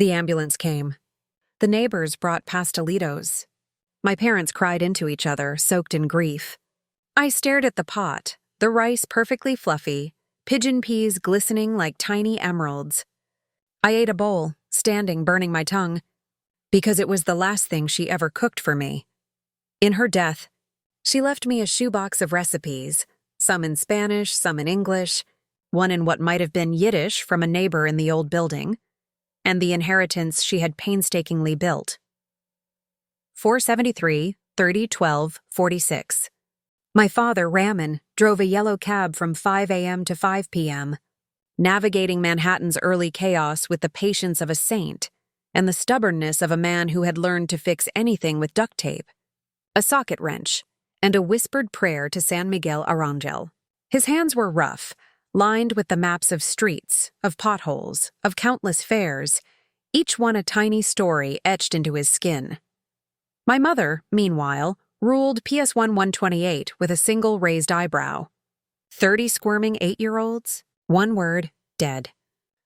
The ambulance came. The neighbors brought pastelitos. My parents cried into each other, soaked in grief. I stared at the pot, the rice perfectly fluffy, pigeon peas glistening like tiny emeralds. I ate a bowl, standing, burning my tongue, because it was the last thing she ever cooked for me. In her death, she left me a shoebox of recipes, some in Spanish, some in English, one in what might have been Yiddish from a neighbor in the old building, and the inheritance she had painstakingly built. 473, 30, 12, 46. My father, Raman, drove a yellow cab from 5 a.m. to 5 p.m., navigating Manhattan's early chaos with the patience of a saint and the stubbornness of a man who had learned to fix anything with duct tape, a socket wrench, and a whispered prayer to San Miguel Arcangel. His hands were rough, lined with the maps of streets, of potholes, of countless fairs, each one a tiny story etched into his skin. My mother, meanwhile, ruled PS1 128 with a single raised eyebrow. 30 squirming 8-year-olds, one word, dead.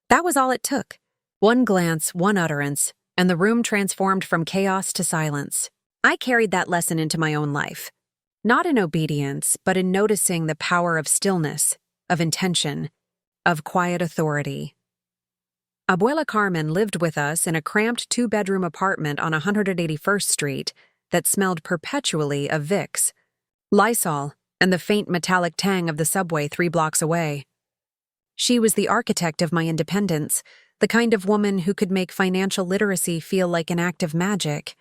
That was all it took. One glance, one utterance, and the room transformed from chaos to silence. I carried that lesson into my own life. Not in obedience, but in noticing the power of stillness, of intention, of quiet authority. Abuela Carmen lived with us in a cramped 2-bedroom apartment on 181st Street that smelled perpetually of Vicks, Lysol, and the faint metallic tang of the subway 3 blocks away. She was the architect of my independence, the kind of woman who could make financial literacy feel like an act of magic.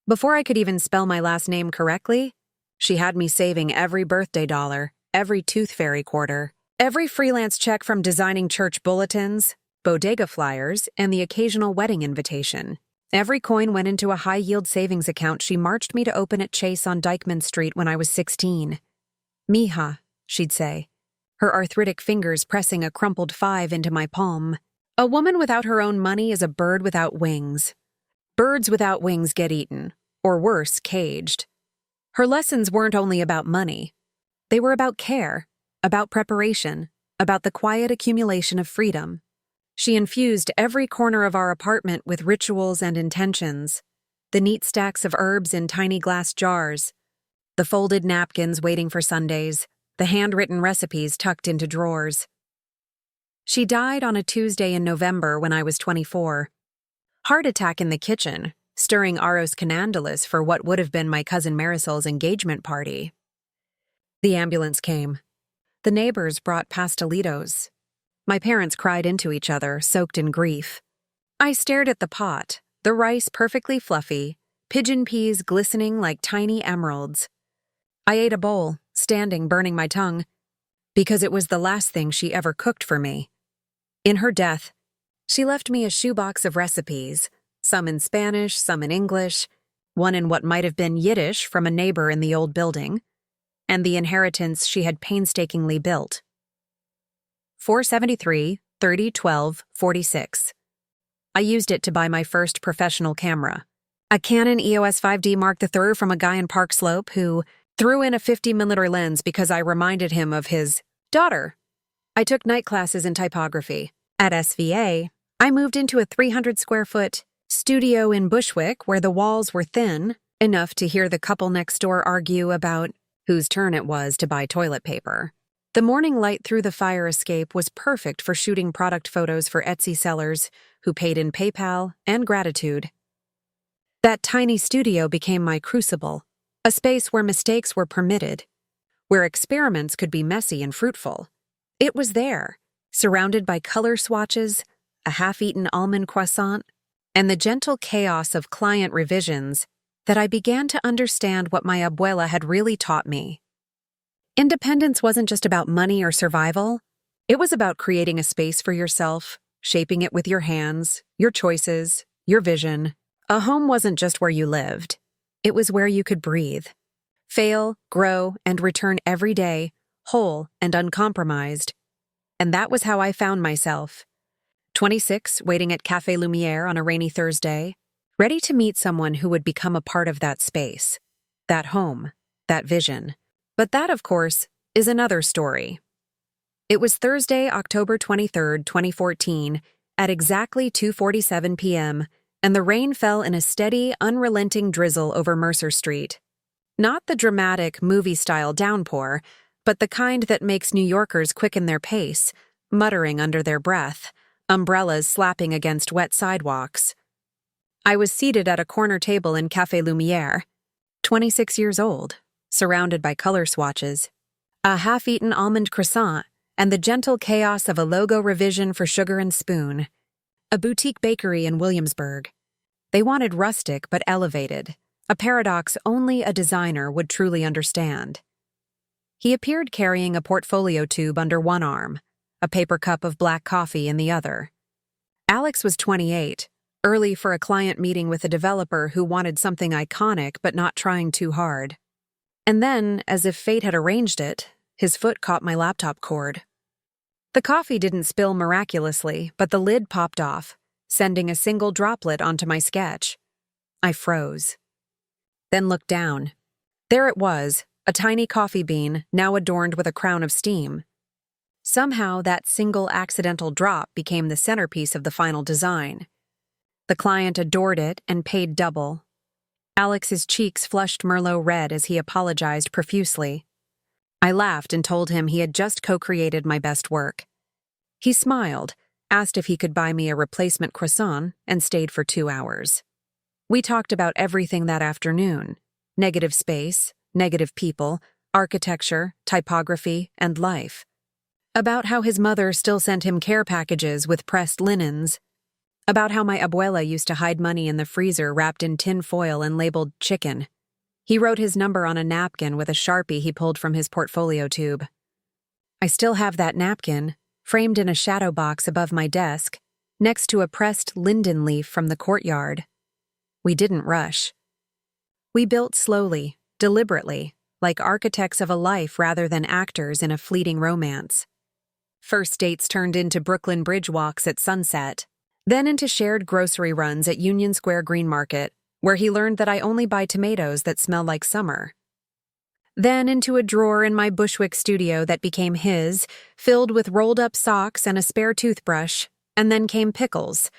Before I could even spell my last name correctly, she had me saving every birthday dollar, every tooth fairy quarter, every freelance check from designing church bulletins, bodega flyers, and the occasional wedding invitation. Every coin went into a high-yield savings account she marched me to open at Chase on Dykeman Street when I was 16. Mija, she'd say, her arthritic fingers pressing a crumpled 5 into my palm. A woman without her own money is a bird without wings. Birds without wings get eaten, or worse, caged. Her lessons weren't only about money. They were about care, about preparation, about the quiet accumulation of freedom. She infused every corner of our apartment with rituals and intentions, the neat stacks of herbs in tiny glass jars, the folded napkins waiting for Sundays, the handwritten recipes tucked into drawers. She died on a Tuesday in November when I was 24. Heart attack in the kitchen, stirring Aros Canandalis for what would have been my cousin Marisol's engagement party. The ambulance came. The neighbors brought pastelitos. My parents cried into each other, soaked in grief. I stared at the pot, the rice perfectly fluffy, pigeon peas glistening like tiny emeralds. I ate a bowl, standing, burning my tongue, because it was the last thing she ever cooked for me. In her death, she left me a shoebox of recipes, some in Spanish, some in English, one in what might have been Yiddish from a neighbor in the old building, and the inheritance she had painstakingly built. 473, 30, 12, 46. I used it to buy my first professional camera, a Canon EOS 5D Mark III from a guy in Park Slope who threw in a 50mm lens because I reminded him of his daughter. I took night classes in typography. At SVA, I moved into a 300-square-foot studio in Bushwick where the walls were thin, enough to hear the couple next door argue about whose turn it was to buy toilet paper. The morning light through the fire escape was perfect for shooting product photos for Etsy sellers who paid in PayPal and gratitude. That tiny studio became my crucible, a space where mistakes were permitted, where experiments could be messy and fruitful. It was there, surrounded by color swatches, a half-eaten almond croissant, and the gentle chaos of client revisions, that I began to understand what my abuela had really taught me. Independence wasn't just about money or survival. It was about creating a space for yourself, shaping it with your hands, your choices, your vision. A home wasn't just where you lived. It was where you could breathe, fail, grow, and return every day, whole and uncompromised. And that was how I found myself. 26, waiting at Café Lumière on a rainy Thursday, ready to meet someone who would become a part of that space, that home, that vision. But that, of course, is another story. It was Thursday, October 23, 2014, at exactly 2:47 p.m., and the rain fell in a steady, unrelenting drizzle over Mercer Street. Not the dramatic, movie-style downpour, but the kind that makes New Yorkers quicken their pace, muttering under their breath, umbrellas slapping against wet sidewalks. I was seated at a corner table in Café Lumière, 26 years old, surrounded by color swatches, a half-eaten almond croissant, and the gentle chaos of a logo revision for Sugar and Spoon, a boutique bakery in Williamsburg. They wanted rustic but elevated, a paradox only a designer would truly understand. He appeared carrying a portfolio tube under one arm, a paper cup of black coffee in the other. Alex was 28, early for a client meeting with a developer who wanted something iconic but not trying too hard. And then, as if fate had arranged it, his foot caught my laptop cord. The coffee didn't spill miraculously, but the lid popped off, sending a single droplet onto my sketch. I froze. Then looked down. There it was, a tiny coffee bean, now adorned with a crown of steam. Somehow, that single accidental drop became the centerpiece of the final design. The client adored it and paid double. Alex's cheeks flushed Merlot red as he apologized profusely. I laughed and told him he had just co-created my best work. He smiled, asked if he could buy me a replacement croissant, and stayed for 2 hours. We talked about everything that afternoon: negative space, negative people, architecture, typography, and life. About how his mother still sent him care packages with pressed linens. About how my abuela used to hide money in the freezer wrapped in tin foil and labeled chicken. He wrote his number on a napkin with a Sharpie he pulled from his portfolio tube. I still have that napkin, framed in a shadow box above my desk, next to a pressed linden leaf from the courtyard. We didn't rush. We built slowly, deliberately, like architects of a life rather than actors in a fleeting romance. First dates turned into Brooklyn Bridge walks at sunset, then into shared grocery runs at Union Square Green Market, where he learned that I only buy tomatoes that smell like summer. Then into a drawer in my Bushwick studio that became his, filled with rolled-up socks and a spare toothbrush, and then came pickles.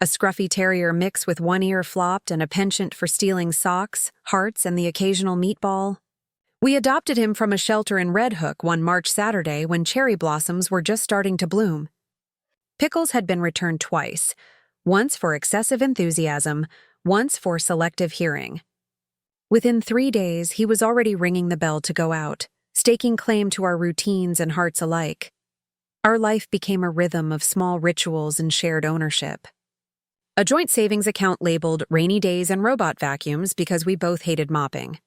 A scruffy terrier mix with one ear flopped and a penchant for stealing socks, hearts, and the occasional meatball. We adopted him from a shelter in Red Hook one March Saturday when cherry blossoms were just starting to bloom. Pickles had been returned twice, once for excessive enthusiasm, once for selective hearing. Within 3 days, he was already ringing the bell to go out, staking claim to our routines and hearts alike. Our life became a rhythm of small rituals and shared ownership. A joint savings account labeled rainy days and robot vacuums because we both hated mopping.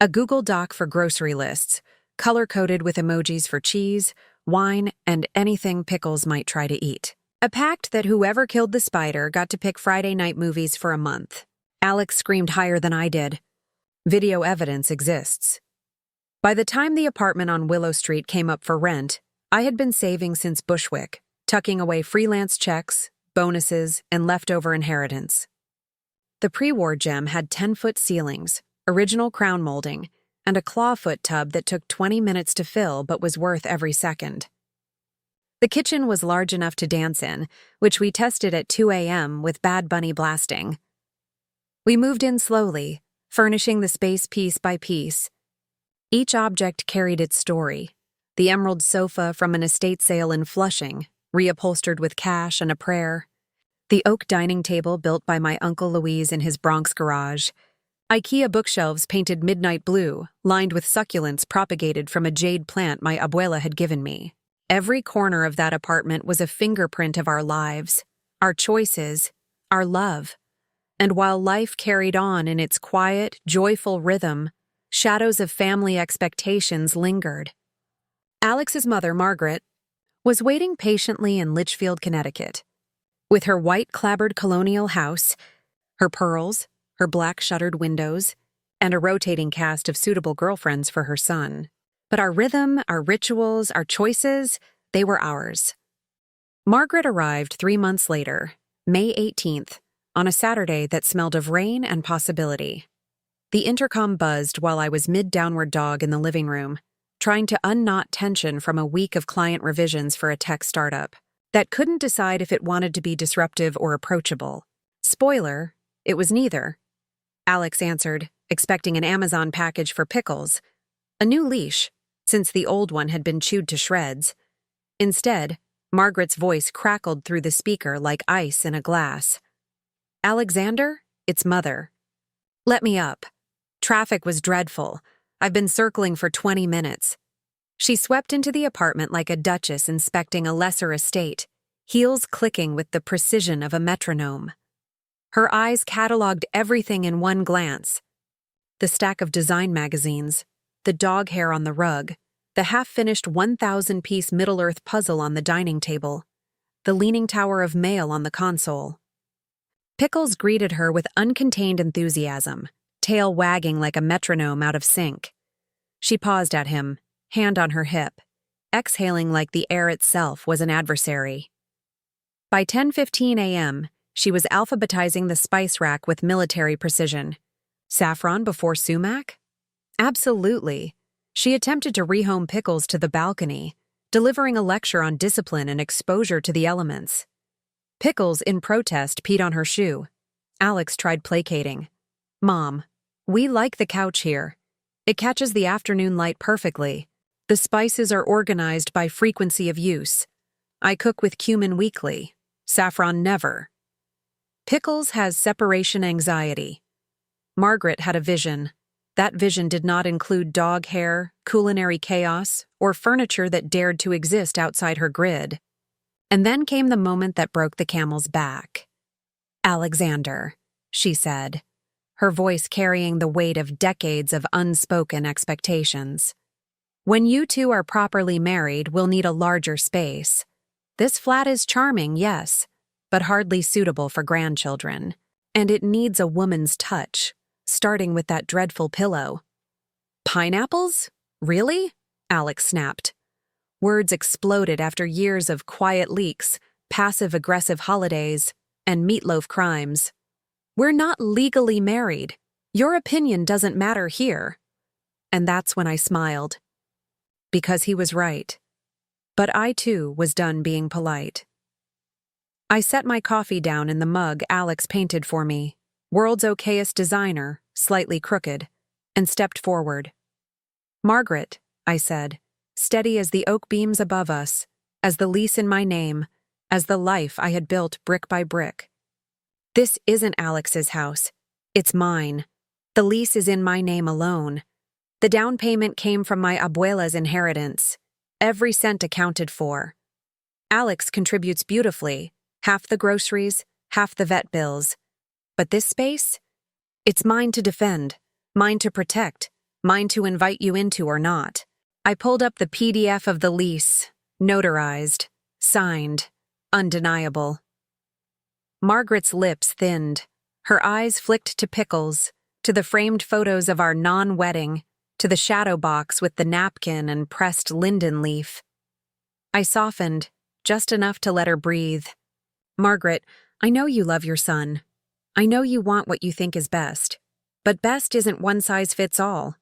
A Google Doc for grocery lists, color-coded with emojis for cheese, wine, and anything pickles might try to eat. A pact that whoever killed the spider got to pick Friday night movies for a month. Alex screamed higher than I did. Video evidence exists. By the time the apartment on Willow Street came up for rent, I had been saving since Bushwick, tucking away freelance checks, bonuses, and leftover inheritance. The pre-war gem had 10-foot ceilings, original crown molding, and a clawfoot tub that took 20 minutes to fill but was worth every second. The kitchen was large enough to dance in, which we tested at 2 a.m. with Bad Bunny blasting. We moved in slowly, furnishing the space piece by piece. Each object carried its story. The emerald sofa from an estate sale in Flushing, reupholstered with cash and a prayer. The oak dining table built by my Uncle Louise in his Bronx garage. IKEA bookshelves painted midnight blue, lined with succulents propagated from a jade plant my abuela had given me. Every corner of that apartment was a fingerprint of our lives, our choices, our love. And while life carried on in its quiet, joyful rhythm, shadows of family expectations lingered. Alex's mother, Margaret, was waiting patiently in Litchfield, Connecticut. With her white clapboard colonial house, her pearls, her black shuttered windows, and a rotating cast of suitable girlfriends for her son. But our rhythm, our rituals, our choices, they were ours. Margaret arrived 3 months later, May 18th, on a Saturday that smelled of rain and possibility. The intercom buzzed while I was mid-downward dog in the living room, trying to unknot tension from a week of client revisions for a tech startup. that couldn't decide if it wanted to be disruptive or approachable. Spoiler, it was neither. Alex answered, expecting an Amazon package for Pickles, a new leash, since the old one had been chewed to shreds. Instead, Margaret's voice crackled through the speaker like ice in a glass. Alexander, it's Mother. Let me up. Traffic was dreadful. I've been circling for 20 minutes. She swept into the apartment like a duchess inspecting a lesser estate, heels clicking with the precision of a metronome. Her eyes cataloged everything in one glance. The stack of design magazines, the dog hair on the rug, the half-finished 1,000-piece Middle-earth puzzle on the dining table, the leaning tower of mail on the console. Pickles greeted her with uncontained enthusiasm, tail wagging like a metronome out of sync. She paused at him, hand on her hip, exhaling like the air itself was an adversary. By 10:15 a.m., she was alphabetizing the spice rack with military precision. Saffron before sumac? Absolutely. She attempted to rehome Pickles to the balcony, delivering a lecture on discipline and exposure to the elements. Pickles, in protest, peed on her shoe. Alex tried placating. Mom, we like the couch here. It catches the afternoon light perfectly. The spices are organized by frequency of use. I cook with cumin weekly. Saffron never. Pickles has separation anxiety. Margaret had a vision. That vision did not include dog hair, culinary chaos, or furniture that dared to exist outside her grid. And then came the moment that broke the camel's back. Alexander, she said, her voice carrying the weight of decades of unspoken expectations. When you two are properly married, we'll need a larger space. This flat is charming, yes, but hardly suitable for grandchildren. And it needs a woman's touch, starting with that dreadful pillow. Pineapples? Really? Alex snapped. Words exploded after years of quiet leaks, passive-aggressive holidays, and meatloaf crimes. We're not legally married. Your opinion doesn't matter here. And that's when I smiled. Because he was right. But I, too, was done being polite. I set my coffee down in the mug Alex painted for me, world's okayest designer, slightly crooked, and stepped forward. Margaret, I said, steady as the oak beams above us, as the lease in my name, as the life I had built brick by brick. This isn't Alex's house. It's mine. The lease is in my name alone. The down payment came from my abuela's inheritance. Every cent accounted for. Alex contributes beautifully, half the groceries, half the vet bills. But this space? It's mine to defend, mine to protect, mine to invite you into or not. I pulled up the PDF of the lease, notarized, signed, undeniable. Margaret's lips thinned. Her eyes flicked to Pickles, to the framed photos of our non-wedding, to the shadow box with the napkin and pressed linden leaf. I softened, just enough to let her breathe. Margaret, I know you love your son. I know you want what you think is best. But best isn't one size fits all.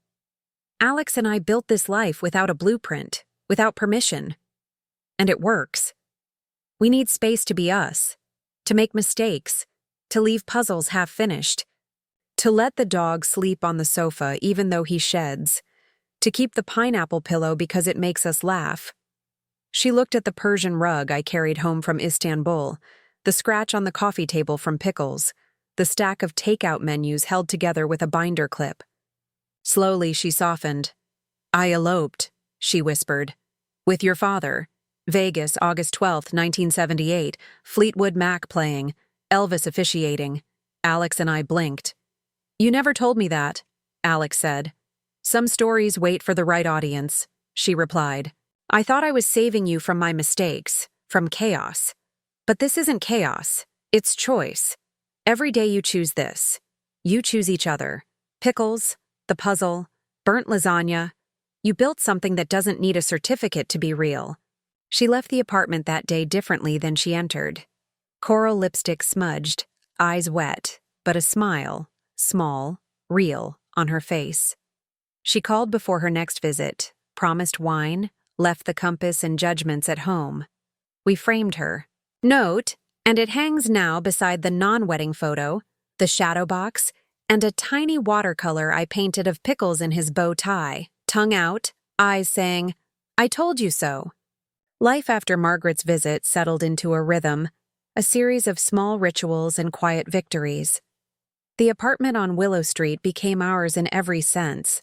Alex and I built this life without a blueprint, without permission. And it works. We need space to be us, to make mistakes, to leave puzzles half-finished, to let the dog sleep on the sofa even though he sheds, to keep the pineapple pillow because it makes us laugh. She looked at the Persian rug I carried home from Istanbul, the scratch on the coffee table from Pickles, the stack of takeout menus held together with a binder clip. Slowly she softened. I eloped, she whispered. With your father. Vegas, August 12th, 1978, Fleetwood Mac playing, Elvis officiating. Alex and I blinked. You never told me that, Alex said. Some stories wait for the right audience, she replied. I thought I was saving you from my mistakes, from chaos. But this isn't chaos, it's choice. Every day you choose this. You choose each other. Pickles, the puzzle, burnt lasagna. You built something that doesn't need a certificate to be real. She left the apartment that day differently than she entered. Coral lipstick smudged, eyes wet, but a smile, small, real, on her face. She called before her next visit, promised wine, left the compass and judgments at home. We framed her. Note, and it hangs now beside the non-wedding photo, the shadow box, and a tiny watercolor I painted of Pickles in his bow tie, tongue out, eyes saying, "I told you so." Life after Margaret's visit settled into a rhythm, a series of small rituals and quiet victories. The apartment on Willow Street became ours in every sense,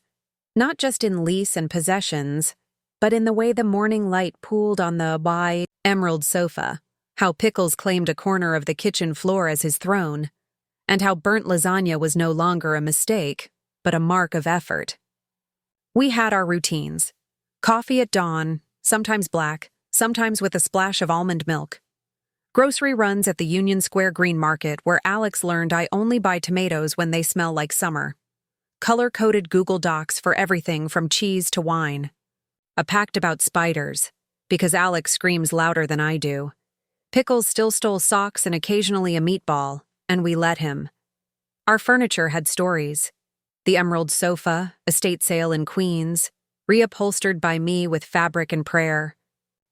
not just in lease and possessions, but in the way the morning light pooled on the emerald sofa, how Pickles claimed a corner of the kitchen floor as his throne, and how burnt lasagna was no longer a mistake, but a mark of effort. We had our routines. Coffee at dawn, sometimes black, sometimes with a splash of almond milk. Grocery runs at the Union Square Green Market, where Alex learned I only buy tomatoes when they smell like summer. Color-coded Google Docs for everything from cheese to wine. A pact about spiders, because Alex screams louder than I do. Pickles still stole socks and occasionally a meatball, and we let him. Our furniture had stories. The emerald sofa, estate sale in Queens, reupholstered by me with fabric and prayer.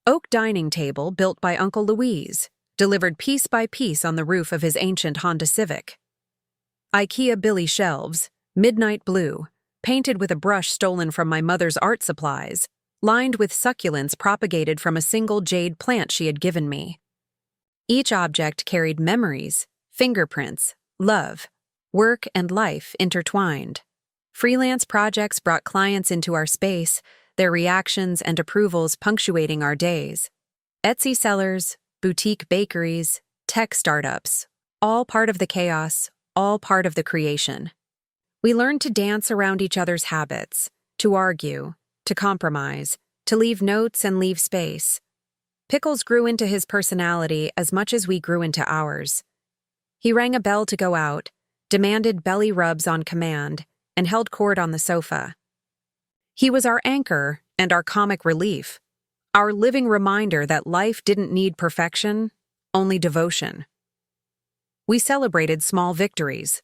Oak dining table built by Uncle Louise, delivered piece by piece on the roof of his ancient Honda Civic. IKEA Billy shelves, midnight blue, painted with a brush stolen from my mother's art supplies, lined with succulents propagated from a single jade plant she had given me. Each object carried memories, fingerprints, love, work and life intertwined. Freelance projects brought clients into our space, their reactions and approvals punctuating our days. Etsy sellers, boutique bakeries, tech startups, all part of the chaos, all part of the creation. We learned to dance around each other's habits, to argue, to compromise, to leave notes and leave space. Pickles grew into his personality as much as we grew into ours. He rang a bell to go out, demanded belly rubs on command, and held court on the sofa. He was our anchor and our comic relief, our living reminder that life didn't need perfection, only devotion. We celebrated small victories.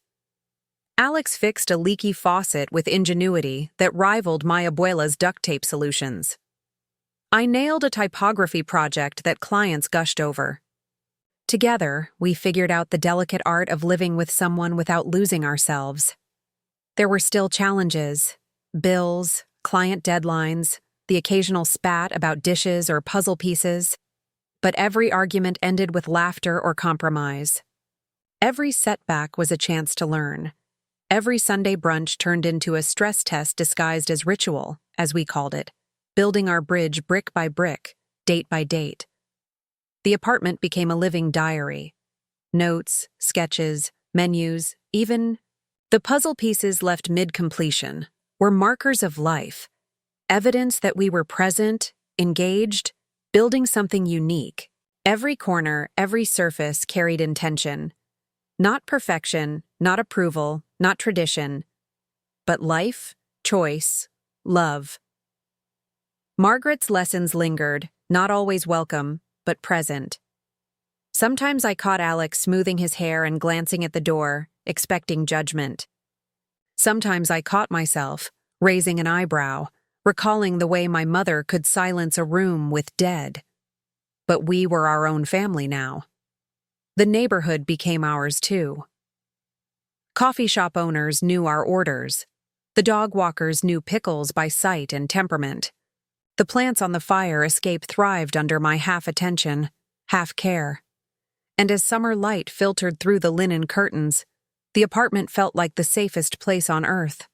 Alex fixed a leaky faucet with ingenuity that rivaled my abuela's duct tape solutions. I nailed a typography project that clients gushed over. Together, we figured out the delicate art of living with someone without losing ourselves. There were still challenges, bills, client deadlines, the occasional spat about dishes or puzzle pieces, but every argument ended with laughter or compromise. Every setback was a chance to learn. Every Sunday brunch turned into a stress test disguised as ritual, as we called it, building our bridge brick by brick, date by date. The apartment became a living diary. Notes, sketches, menus, even the puzzle pieces left mid-completion were markers of life, evidence that we were present, engaged, building something unique. Every corner, every surface carried intention. Not perfection, not approval, not tradition, but life, choice, love. Margaret's lessons lingered, not always welcome, but present. Sometimes I caught Alex smoothing his hair and glancing at the door, expecting judgment. Sometimes I caught myself, raising an eyebrow, recalling the way my mother could silence a room with dead. But we were our own family now. The neighborhood became ours too. Coffee shop owners knew our orders. The dog walkers knew Pickles by sight and temperament. The plants on the fire escape thrived under my half-attention, half-care. And as summer light filtered through the linen curtains, the apartment felt like the safest place on earth.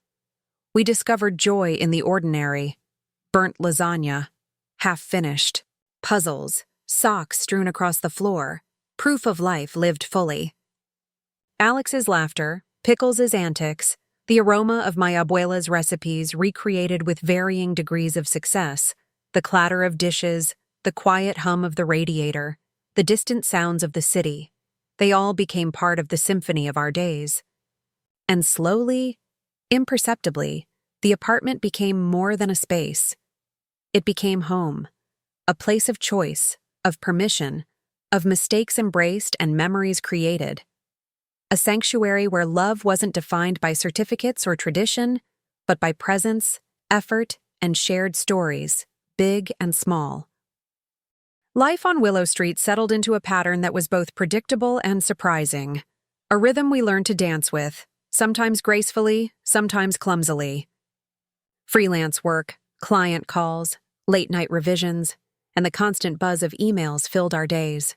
We discovered joy in the ordinary. Burnt lasagna, half-finished, puzzles, socks strewn across the floor, proof of life lived fully. Alex's laughter, Pickles' antics, the aroma of my abuela's recipes recreated with varying degrees of success, the clatter of dishes, the quiet hum of the radiator, the distant sounds of the city, they all became part of the symphony of our days. And slowly, imperceptibly, the apartment became more than a space. It became home, a place of choice, of permission, of mistakes embraced and memories created. A sanctuary where love wasn't defined by certificates or tradition, but by presence, effort, and shared stories, big and small. Life on Willow Street settled into a pattern that was both predictable and surprising. A rhythm we learned to dance with, sometimes gracefully, sometimes clumsily. Freelance work, client calls, late-night revisions, and the constant buzz of emails filled our days.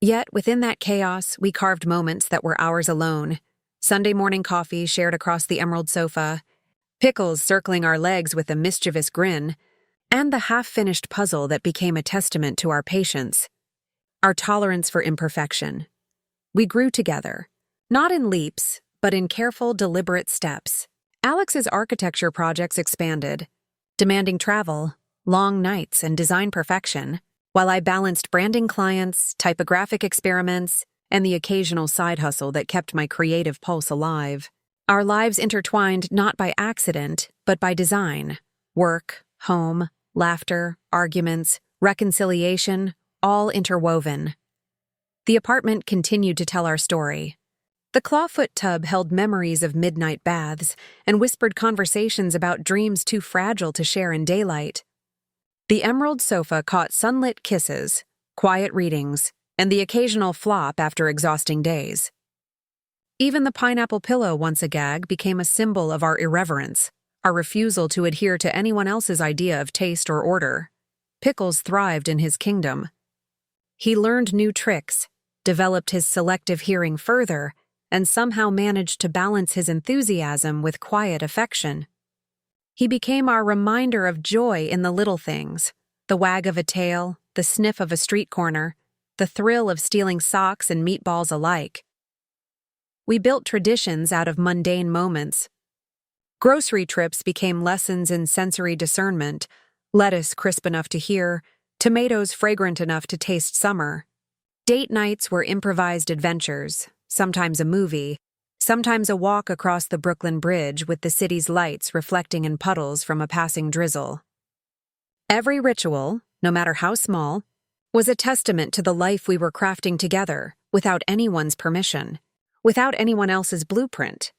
Yet, within that chaos, we carved moments that were ours alone. Sunday morning coffee shared across the emerald sofa, pickles circling our legs with a mischievous grin, and the half-finished puzzle that became a testament to our patience, our tolerance for imperfection. We grew together, not in leaps, but in careful, deliberate steps. Alex's architecture projects expanded, demanding travel, long nights, and design perfection, while I balanced branding clients, typographic experiments, and the occasional side hustle that kept my creative pulse alive. Our lives intertwined not by accident, but by design. Work, home, laughter, arguments, reconciliation, all interwoven. The apartment continued to tell our story. The clawfoot tub held memories of midnight baths and whispered conversations about dreams too fragile to share in daylight. The emerald sofa caught sunlit kisses, quiet readings, and the occasional flop after exhausting days. Even the pineapple pillow, once a gag, became a symbol of our irreverence, our refusal to adhere to anyone else's idea of taste or order. Pickles thrived in his kingdom. He learned new tricks, developed his selective hearing further, and somehow managed to balance his enthusiasm with quiet affection. He became our reminder of joy in the little things, the wag of a tail, the sniff of a street corner, the thrill of stealing socks and meatballs alike. We built traditions out of mundane moments. Grocery trips became lessons in sensory discernment, lettuce crisp enough to hear, tomatoes fragrant enough to taste summer. Date nights were improvised adventures, sometimes a movie, sometimes a walk across the Brooklyn Bridge with the city's lights reflecting in puddles from a passing drizzle. Every ritual, no matter how small, was a testament to the life we were crafting together, without anyone's permission, without anyone else's blueprint.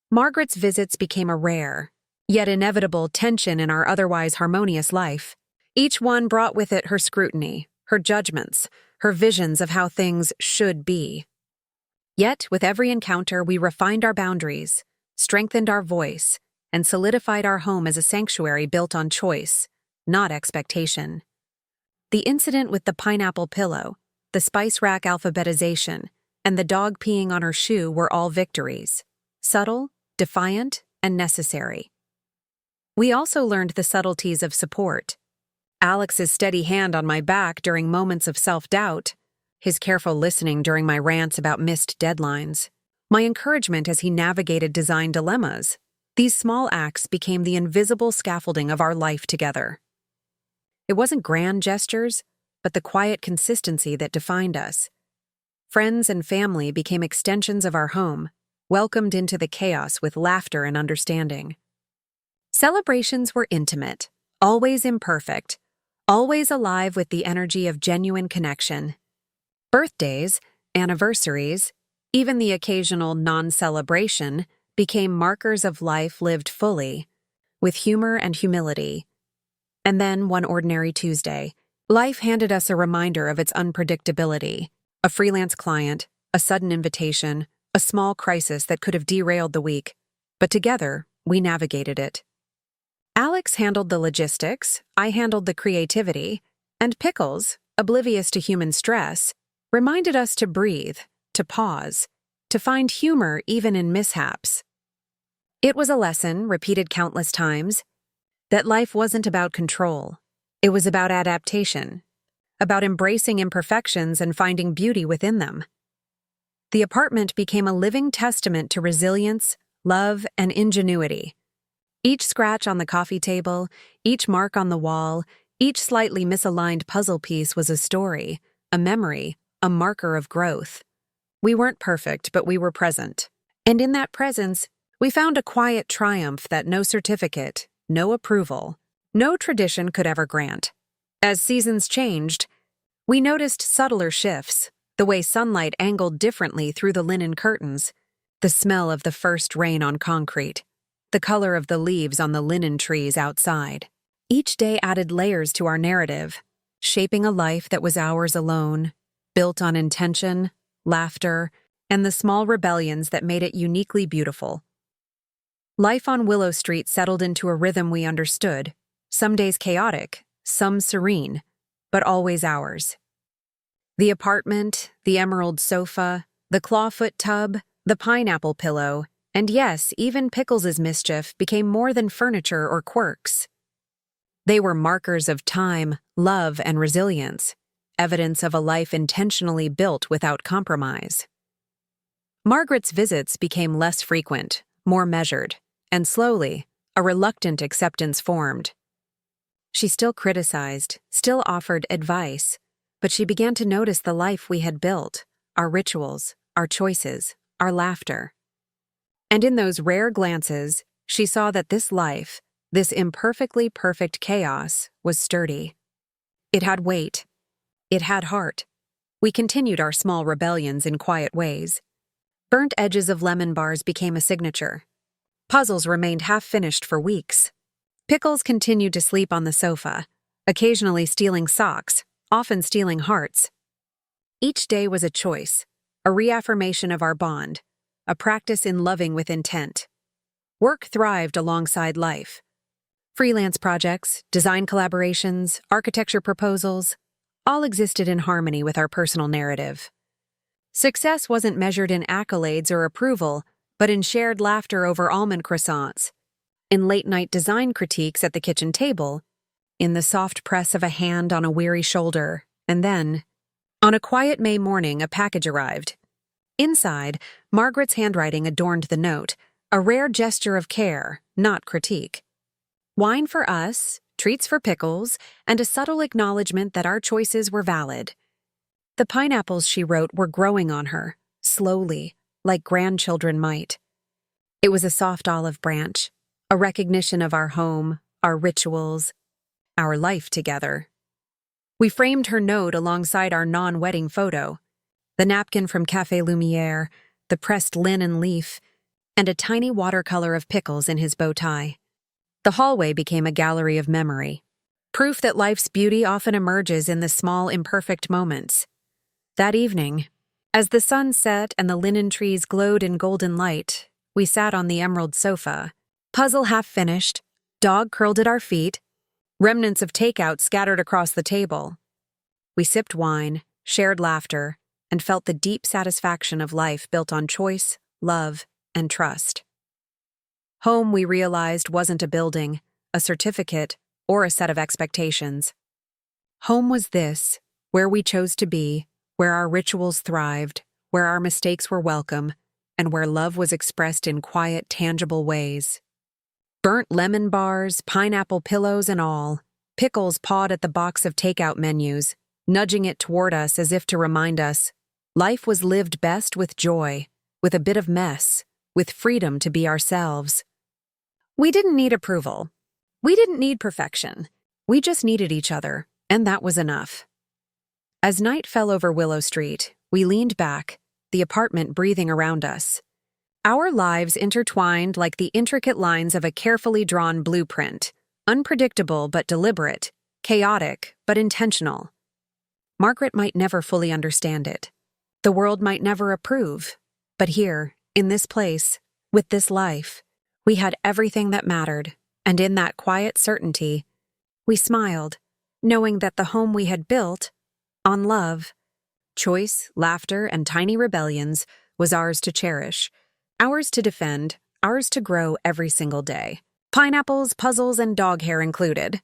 Margaret's visits became a rare, yet inevitable tension in our otherwise harmonious life. Each one brought with it her scrutiny, her judgments, her visions of how things should be. Yet, with every encounter, we refined our boundaries, strengthened our voice, and solidified our home as a sanctuary built on choice, not expectation. The incident with the pineapple pillow, the spice rack alphabetization, and the dog peeing on her shoe were all victories, subtle, defiant, and necessary. We also learned the subtleties of support. Alex's steady hand on my back during moments of self-doubt, his careful listening during my rants about missed deadlines, my encouragement as he navigated design dilemmas. These small acts became the invisible scaffolding of our life together. It wasn't grand gestures, but the quiet consistency that defined us. Friends and family became extensions of our home, welcomed into the chaos with laughter and understanding. Celebrations were intimate, always imperfect, always alive with the energy of genuine connection. Birthdays, anniversaries, even the occasional non-celebration became markers of life lived fully, with humor and humility. And then, one ordinary Tuesday, life handed us a reminder of its unpredictability. A freelance client, a sudden invitation, a small crisis that could have derailed the week. But together, we navigated it. Alex handled the logistics, I handled the creativity, and Pickles, oblivious to human stress, reminded us to breathe, to pause, to find humor even in mishaps. It was a lesson, repeated countless times, that life wasn't about control. It was about adaptation, about embracing imperfections and finding beauty within them. The apartment became a living testament to resilience, love, and ingenuity. Each scratch on the coffee table, each mark on the wall, each slightly misaligned puzzle piece was a story, a memory, a marker of growth. We weren't perfect, but we were present. And in that presence, we found a quiet triumph that no certificate, no approval, no tradition could ever grant. As seasons changed, we noticed subtler shifts, the way sunlight angled differently through the linen curtains, the smell of the first rain on concrete, the color of the leaves on the linen trees outside. Each day added layers to our narrative, shaping a life that was ours alone, built on intention, laughter, and the small rebellions that made it uniquely beautiful. Life on Willow Street settled into a rhythm we understood, some days chaotic, some serene, but always ours. The apartment, the emerald sofa, the clawfoot tub, the pineapple pillow, and yes, even Pickles' mischief became more than furniture or quirks. They were markers of time, love, and resilience, evidence of a life intentionally built without compromise. Margaret's visits became less frequent, more measured, and slowly, a reluctant acceptance formed. She still criticized, still offered advice, but she began to notice the life we had built, our rituals, our choices, our laughter. And in those rare glances, she saw that this life, this imperfectly perfect chaos, was sturdy. It had weight. It had heart. We continued our small rebellions in quiet ways. Burnt edges of lemon bars became a signature. Puzzles remained half-finished for weeks. Pickles continued to sleep on the sofa, occasionally stealing socks, often stealing hearts. Each day was a choice, a reaffirmation of our bond, a practice in loving with intent. Work thrived alongside life. Freelance projects, design collaborations, architecture proposals, all existed in harmony with our personal narrative. Success wasn't measured in accolades or approval, but in shared laughter over almond croissants, in late-night design critiques at the kitchen table, in the soft press of a hand on a weary shoulder, and then, on a quiet May morning, a package arrived. Inside, Margaret's handwriting adorned the note, a rare gesture of care, not critique. Wine for us, treats for Pickles, and a subtle acknowledgement that our choices were valid. The pineapples, she wrote, were growing on her, slowly, like grandchildren might. It was a soft olive branch, a recognition of our home, our rituals, our life together. We framed her note alongside our non-wedding photo, the napkin from Café Lumière, the pressed linen leaf, and a tiny watercolor of Pickles in his bow tie. The hallway became a gallery of memory, proof that life's beauty often emerges in the small, imperfect moments. That evening, as the sun set and the linen trees glowed in golden light, we sat on the emerald sofa, puzzle half finished, dog curled at our feet, remnants of takeout scattered across the table. We sipped wine, shared laughter, and felt the deep satisfaction of life built on choice, love, and trust. Home, we realized, wasn't a building, a certificate, or a set of expectations. Home was this, where we chose to be, where our rituals thrived, where our mistakes were welcome, and where love was expressed in quiet, tangible ways. Burnt lemon bars, pineapple pillows, and all, Pickles pawed at the box of takeout menus, nudging it toward us as if to remind us, life was lived best with joy, with a bit of mess, with freedom to be ourselves. We didn't need approval. We didn't need perfection. We just needed each other, and that was enough. As night fell over Willow Street, we leaned back, the apartment breathing around us. Our lives intertwined like the intricate lines of a carefully drawn blueprint, unpredictable but deliberate, chaotic but intentional. Margaret might never fully understand it. The world might never approve. But here, in this place, with this life, we had everything that mattered, and in that quiet certainty, we smiled, knowing that the home we had built, on love, choice, laughter, and tiny rebellions, was ours to cherish, ours to defend, ours to grow every single day. Pineapples, puzzles, and dog hair included.